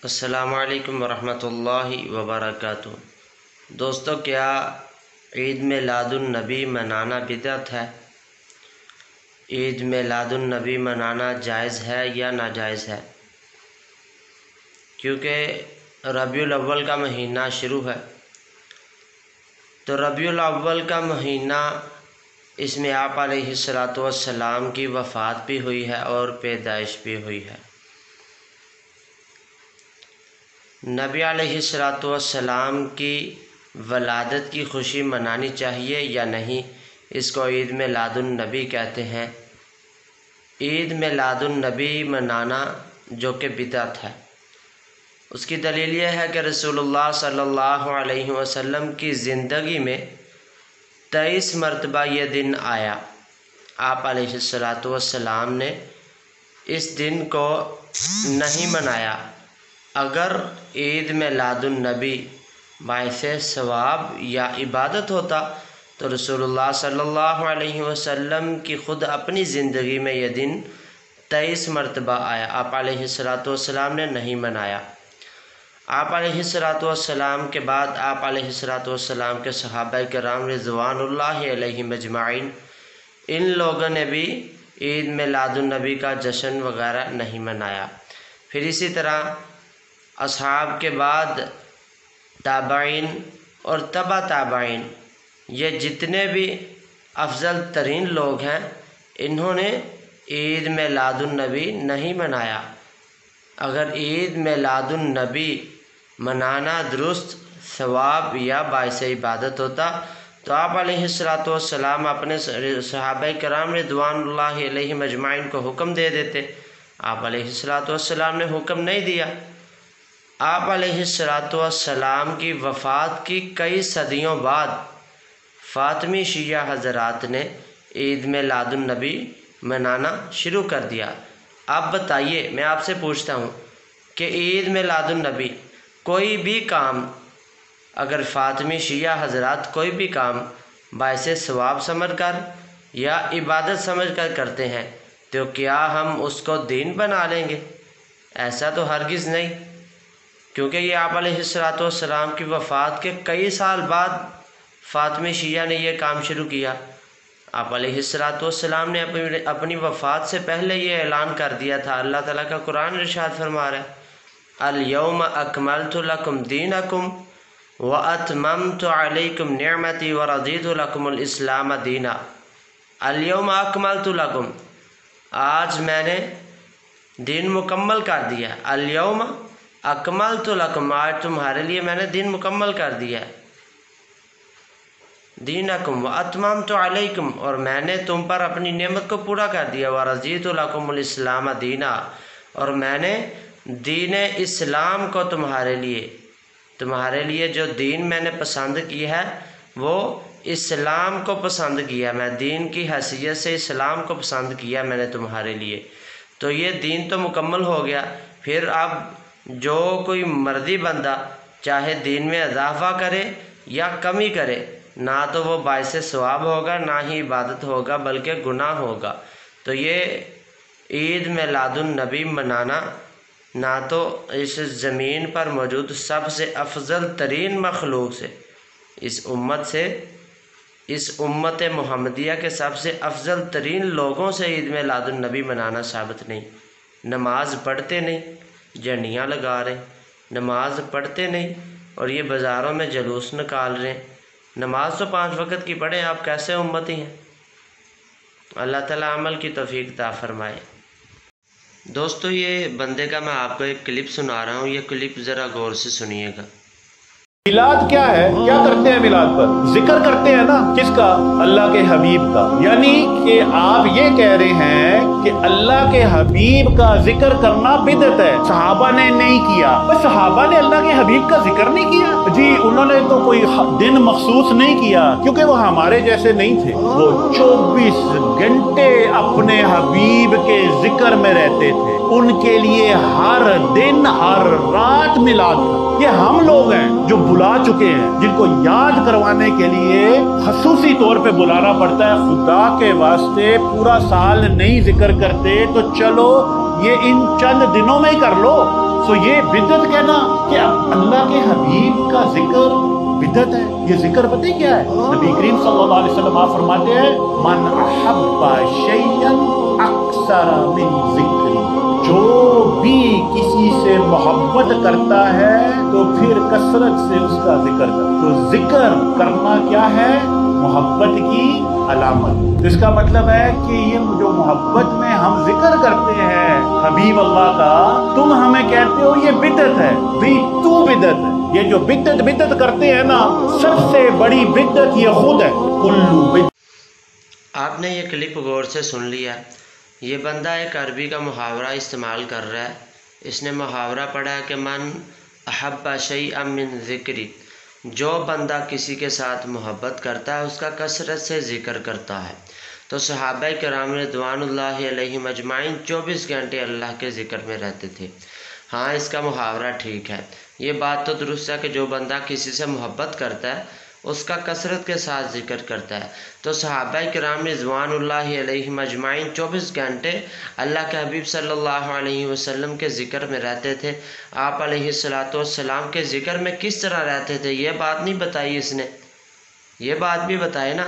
السلام علیکم ورحمۃ اللہ وبرکاتہ۔ دوستو، کیا عید میلاد النبی منانا بدعت ہے؟ عید میلاد النبی منانا جائز ہے یا ناجائز ہے؟ کیونکہ ربیع الاول کا مہینہ شروع ہے، تو ربیع الاول کا مہینہ اس میں آپ علیہ السلام کی وفات بھی ہوئی ہے اور پیدائش بھی ہوئی ہے۔ نبی علیہ السلام کی ولادت کی خوشی منانی چاہیے یا نہیں، اس کو عید میلاد النبی کہتے ہیں۔ عید میلاد النبی منانا جو کہ بدعت ہے، اس کی دلیل یہ ہے کہ رسول اللہ صلی اللہ علیہ وسلم کی زندگی میں 23 مرتبہ یہ دن آیا۔ آپ علیہ السلام نے اس دن کو نہیں منایا۔ اگر عید میلاد النبی باعث ثواب یا عبادت ہوتا تو رسول اللہ صلی اللہ علیہ وسلم کی خود اپنی زندگی میں یہ دن 23 مرتبہ آیا، آپ علیہ السلام نے نہیں منایا۔ آپ علیہ السلام کے بعد آپ علیہ السلام کے صحابہ کرام رضوان اللہ علیہم اجمعین، ان لوگوں نے بھی عید میلاد النبی کا جشن وغیرہ نہیں منایا۔ پھر اسی طرح اصحاب کے بعد تابعین اور تبع تابعین، یہ جتنے بھی افضل ترین لوگ ہیں، انہوں نے عید میلاد النبی نہیں منایا۔ اگر عید میلاد النبی منانا درست ثواب یا باعث عبادت ہوتا تو آپ علیہ السلام اپنے صحابہ کرام رضوان اللہ علیہم اجمعین کو حکم دے دیتے۔ آپ علیہ السلام نے حکم نہیں دیا۔ آپ علیہ السلام کی وفات کی کئی صدیوں بعد فاطمی شیعہ حضرات نے عید میلاد النبی منانا شروع کر دیا۔ اب بتائیے، میں آپ سے پوچھتا ہوں کہ عید میلاد النبی کوئی بھی کام، اگر فاطمی شیعہ حضرات کوئی بھی کام باعث ثواب سمجھ کر یا عبادت سمجھ کر کرتے ہیں تو کیا ہم اس کو دین بنا لیں گے؟ ایسا تو ہرگز نہیں، کیونکہ یہ آپ علیہ السلام کی وفات کے کئی سال بعد فاطمی شیعہ نے یہ کام شروع کیا۔ آپ علیہ السلام نے اپنی وفات سے پہلے یہ اعلان کر دیا تھا۔ اللہ تعالیٰ کا قرآن ارشاد فرما رہا ہے، الیوم اکملت لکم دینکم واتممت علیکم نعمتی ورضیت لکم الاسلام دینا۔ الیوم اکملت لکم، آج میں نے دین مکمل کر دیا۔ الیوم اکملت لکم، آج تمہارے لیے میں نے دین مکمل کر دیا۔ دینکم واتممت علیکم، اور میں نے تم پر اپنی نعمت کو پورا کر دیا۔ ورضیت لکم الاسلام دینا، اور میں نے دین اسلام کو تمہارے لیے جو دین میں نے پسند کی ہے وہ اسلام کو پسند کیا، میں دین کی حیثیت سے اسلام کو پسند کیا میں نے تمہارے لیے۔ تو یہ دین تو مکمل ہو گیا۔ پھر اب جو کوئی مرضی بندہ چاہے دین میں اضافہ کرے یا کمی کرے، نہ تو وہ باعث ثواب ہوگا، نہ ہی عبادت ہوگا، بلکہ گناہ ہوگا۔ تو یہ عید میلاد النبی منانا نہ تو اس زمین پر موجود سب سے افضل ترین مخلوق سے، اس امت محمدیہ کے سب سے افضل ترین لوگوں سے عید میلاد النبی منانا ثابت نہیں۔ نماز پڑھتے نہیں، جھنڈیاں لگا رہے ہیں، نماز پڑھتے نہیں اور یہ بازاروں میں جلوس نکال رہے ہیں۔ نماز تو 5 وقت کی پڑھیں، آپ کیسے امتی ہیں؟ اللہ تعالیٰ عمل کی توفیق عطا فرمائے۔ دوستو، یہ بندے کا میں آپ کو ایک کلپ سنا رہا ہوں، یہ کلپ ذرا غور سے سنیے گا۔ میلاد کیا ہے؟ کیا کرتے ہیں میلاد پر؟ ذکر کرتے ہیں نا، کس کا؟ اللہ کے حبیب کا۔ یعنی کہ آپ یہ کہہ رہے ہیں کہ اللہ کے حبیب کا ذکر کرنا بدعت ہے، صحابہ نے نہیں کیا۔ صحابہ نے اللہ کے حبیب کا ذکر نہیں کیا جی، انہوں نے تو کوئی دن مخصوص نہیں کیا، کیونکہ وہ ہمارے جیسے نہیں تھے۔ وہ 24 گھنٹے اپنے حبیب کے ذکر میں رہتے تھے، ان کے لیے ہر دن ہر رات میلاد تھا۔ یہ ہم لوگ ہیں جو بلا چکے ہیں، جن کو یاد کروانے کے لیے خصوصی طور پہ بلانا پڑتا ہے۔ خدا کے واسطے پورا سال نہیں ذکر کرتے تو چلو یہ ان چند دنوں میں ہی کر لو۔ तो ये बिदअत कहना कि अल्लाह के हबीब का जिक्र बिदअत है। ये जिक्र पता है क्या है? नबी करीम सल्लल्लाहु अलैहि वसल्लम आप फरमाते हैं, मन अहब्बा शैयन अक्सर मिन जिक्री, जो भी किसी से मोहब्बत करता है तो फिर कसरत से उसका जिक्र कर। तो जिक्र करना क्या है? मोहब्बत की अलामत। तो इसका मतलब है कि ये जो मोहब्बत में हम जिक्र करते हैं हबीब अल्लाह का, तुम हमें कहते हो ये बिदअत है, भी तू बिदअत है। ये जो बिदअत करते हैं ना, सबसे बड़ी बिदअत ये खुद है। कुल्लू बिदअत। आपने ये क्लिप गौर से सुन लिया। ये बंदा एक अरबी का मुहावरा इस्तेमाल कर रहा है। इसने मुहावरा पढ़ा है कि मन अहब्बा शैअन मिन ज़िक्री, जो बंदा किसी के साथ मोहब्बत करता है उसका कसरत से ज़िक्र करता है। तो सहाबा किराम रिज़वानुल्लाहि अलैहिम अजमाइन 24 घंटे अल्लाह के ज़िक्र में रहते थे। हाँ, इसका मुहावरा ठीक है, ये बात तो दुरुस्त है कि जो बंदा किसी से मोहब्बत करता है उसका कसरत के साथ ज़िक्र करता है। तो सहाबा किराम रिज़वानुल्लाहि अलैहिम अजमाइन 24 घंटे अल्लाह के हबीब सल्लल्लाहु अलैहि वसल्लम के ज़िक्र में रहते थे। आप अलैहिस्सलातु वस्सलाम के ज़िक्र में किस तरह रहते थे ये बात नहीं बताई इसने। ये बात भी बताए ना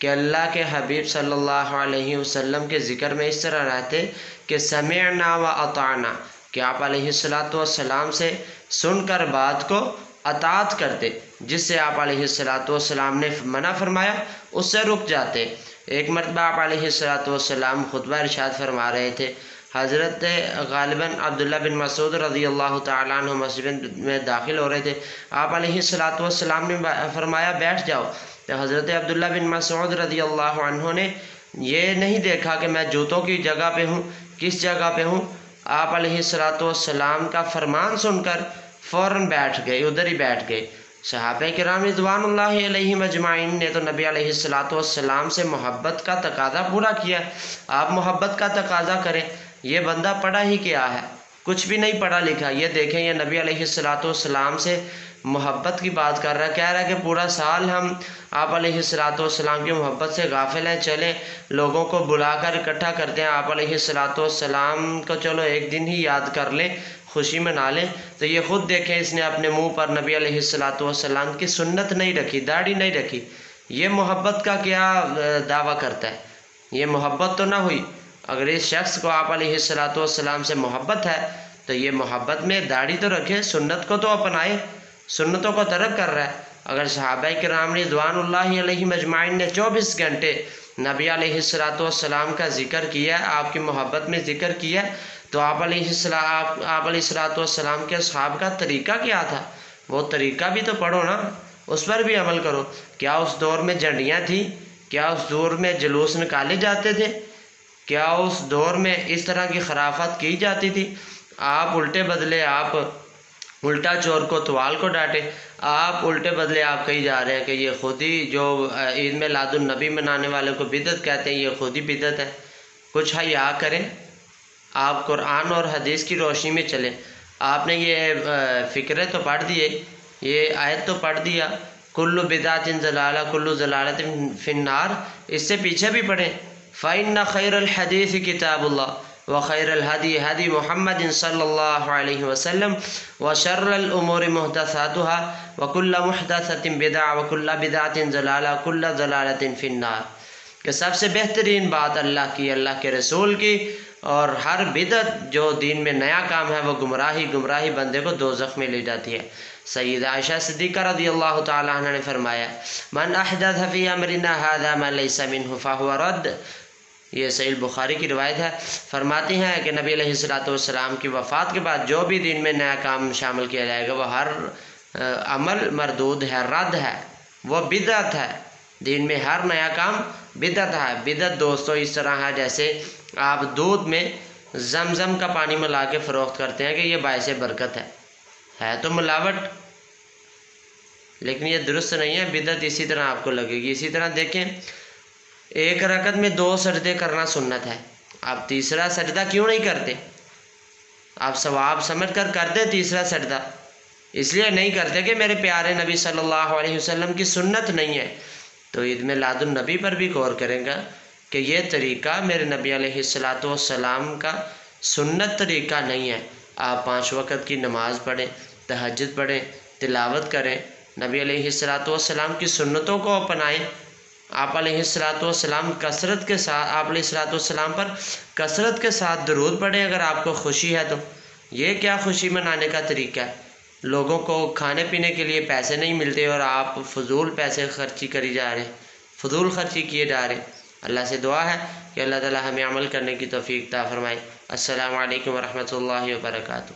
कि अल्लाह के हबीब सल्लल्लाहु अलैहि वसल्लम के ज़िक्र में इस तरह रहते कि समिअना व अताना, कि आप अलैहिस्सलातु वस्सलाम से सुनकर बात को अतात करते, जिससे आप अलैहिस्सलातु वस्सलाम ने मना फरमाया उससे रुक जाते। एक मरतबा आप अलैहिस्सलातु वस्सलाम खुतबा इरशाद फरमा रहे थे। हज़रत गालिबन अब्दुल्ला बिन मसूद रज़ियल्लाहु ताला अन्हु मस्जिद में दाखिल हो रहे थे। आप अलैहिस्सलातु वस्सलाम ने फरमाया बैठ जाओ। तो हज़रत अब्दुल्ला बिन मसूद रज़ियल्लाहु अन्हु ने ये नहीं देखा कि मैं जूतों की जगह पे हूँ, किस जगह पे हूँ। आप अलैहिस्सलातु वस्सलाम का फरमान सुनकर फ़ौरन बैठ गए, उधर ही बैठ गए। सहाबा किराम रिज़वानुल्लाहि अलैहिम अजमाइन ने तो नबी अलैहिस्सलातु वस्सलाम से मोहब्बत का तकाज़ा पूरा किया। आप मोहब्बत का तकाज़ा करें। ये बंदा पढ़ा ही क्या है? कुछ भी नहीं पढ़ा लिखा। ये देखें, ये नबी अलैहिस्सलातु वस्सलाम से मोहब्बत की बात कर रहा है। कह रहा है कि पूरा साल हम आप अलैहिस्सलातु वस्सलाम की मोहब्बत से गाफिल हैं, चलें लोगों को बुलाकर इकट्ठा करते हैं आप अलैहिस्सलातु वस्सलाम को, चलो एक दिन ही याद कर लें, खुशी मना लें। तो ये ख़ुद देखें, इसने अपने मुंह पर नबी अलैहिस्सलातु वस्सलाम की सुन्नत नहीं रखी, दाढ़ी नहीं रखी। ये मोहब्बत का क्या दावा करता है? ये मोहब्बत तो ना हुई। अगर इस शख्स को आप अलैहिस्सलातु वस्सलाम से मोहब्बत है तो ये मोहब्बत में दाढ़ी तो रखे, सुन्नत को तो अपनाए, सुन्नतों को तरक कर रहा है। अगर सहाबा किराम रिज़वानुल्लाहि अलैहिम अजमाइन ने 24 घंटे नबी अलैहिस्सलातु वस्सलाम का ज़िक्र किया, आपकी मोहब्बत में ज़िक्र किया, तो आप अलैहिस्सलातु वस्सलाम के असहाब का तरीका क्या था? वो तरीका भी तो पढ़ो ना, उस पर भी अमल करो। क्या उस दौर में झंडियाँ थी? क्या उस दौर में जुलूस निकाले जाते थे? क्या उस दौर में इस तरह की खराफत की जाती थी? आप उल्टे बदले, आप उल्टा चोर को तवाल को डांटे, आप उल्टे बदले आप कही जा रहे हैं कि ये खुद ही जो ईद मिलादुन नबी मनाने वाले को बिदअत कहते हैं, ये खुद ही बिदअत है। कुछ हया करें, आप कुरान और हदीस की रोशनी में चलें। आपने ये फ़िक्रे तो पढ़ दिए, ये आयत तो पढ़ दिया, कुल्लु बिदातिन ज़लाला कुल्लु ज़लालतिन फिन्नार, इससे पीछे भी पढ़ें। फ़इन्ना खैरल हदीस किताबुल्लाह व खैरल हदी हदी मुहम्मदिन सल्लल्लाहु अलैहि वसल्लम व शर्रल उमूरि मुहदसातुहा व कुल्लु मुहदसतिन बिदअ व कुल्लु बिदअतिन ज़लाला कुल्लु ज़लालतिन फिन्नार। कि सबसे बेहतरीन बात अल्लाह की, अल्लाह के रसूल की, और हर बिदअत जो दीन में नया काम है वो गुमराही बंदे को दोज़ख में ले जाती है। सय्यदा आयशा सिद्दीक़ा रज़ियल्लाहु ताला अन्हा ने फरमाया, मन अहदथ फ़ी अमरिना हाज़ा मा लैसा मिन्हु फ़हुव रद्द। ये सहीह बुखारी की रिवायत है। फरमाती हैं कि नबी अलैहिस्सलातु वस्सलाम की वफ़ात के बाद जो भी दीन में नया काम शामिल किया जाएगा वो हर अमल मरदूद है, रद्द है, वो बिदअत है। दीन में हर नया काम बिदअत है। बिदअत दोस्तों इस तरह है जैसे आप दूध में ज़मज़म का पानी मिला के फ़रोख्त करते हैं कि ये बायसे बरकत है तो मिलावट, लेकिन ये दुरुस्त नहीं है। बिदअत इसी तरह आपको लगेगी। इसी तरह देखें, एक रकत में 2 सजदे करना सुन्नत है, आप तीसरा सजदा क्यों नहीं करते? आप सवाब समझ कर करते तीसरा सजदा, इसलिए नहीं करते कि मेरे प्यारे नबी सल्लल्लाहु अलैहि वसल्लम की सुन्नत नहीं है। तो ईद मिलादुन नबी पर भी गौर करेंगे कि ये तरीका मेरे नबी अलैहिस्सलातु वस्सलाम का सुन्नत तरीका नहीं है। آپ 5 وقت کی نماز پڑھیں، تہجد پڑھیں، تلاوت کریں، نبی علیہ السلام کی سنتوں کو اپنائیں۔ آپ علیہ السلام کثرت کے ساتھ آپ علیہ السلام پر کثرت کے ساتھ درود پڑھیں اگر آپ کو خوشی ہے تو۔ یہ کیا خوشی منانے کا طریقہ ہے؟ لوگوں کو کھانے پینے کے لیے پیسے نہیں ملتے اور آپ فضول پیسے خرچی کری جا رہے ہیں، فضول خرچی کیے جا رہے ہیں۔ اللہ سے دعا ہے کہ اللہ تعالی ہمیں عمل کرنے کی توفیق عطا فرمائے۔ السلام علیکم ورحمۃ اللہ وبرکاتہ۔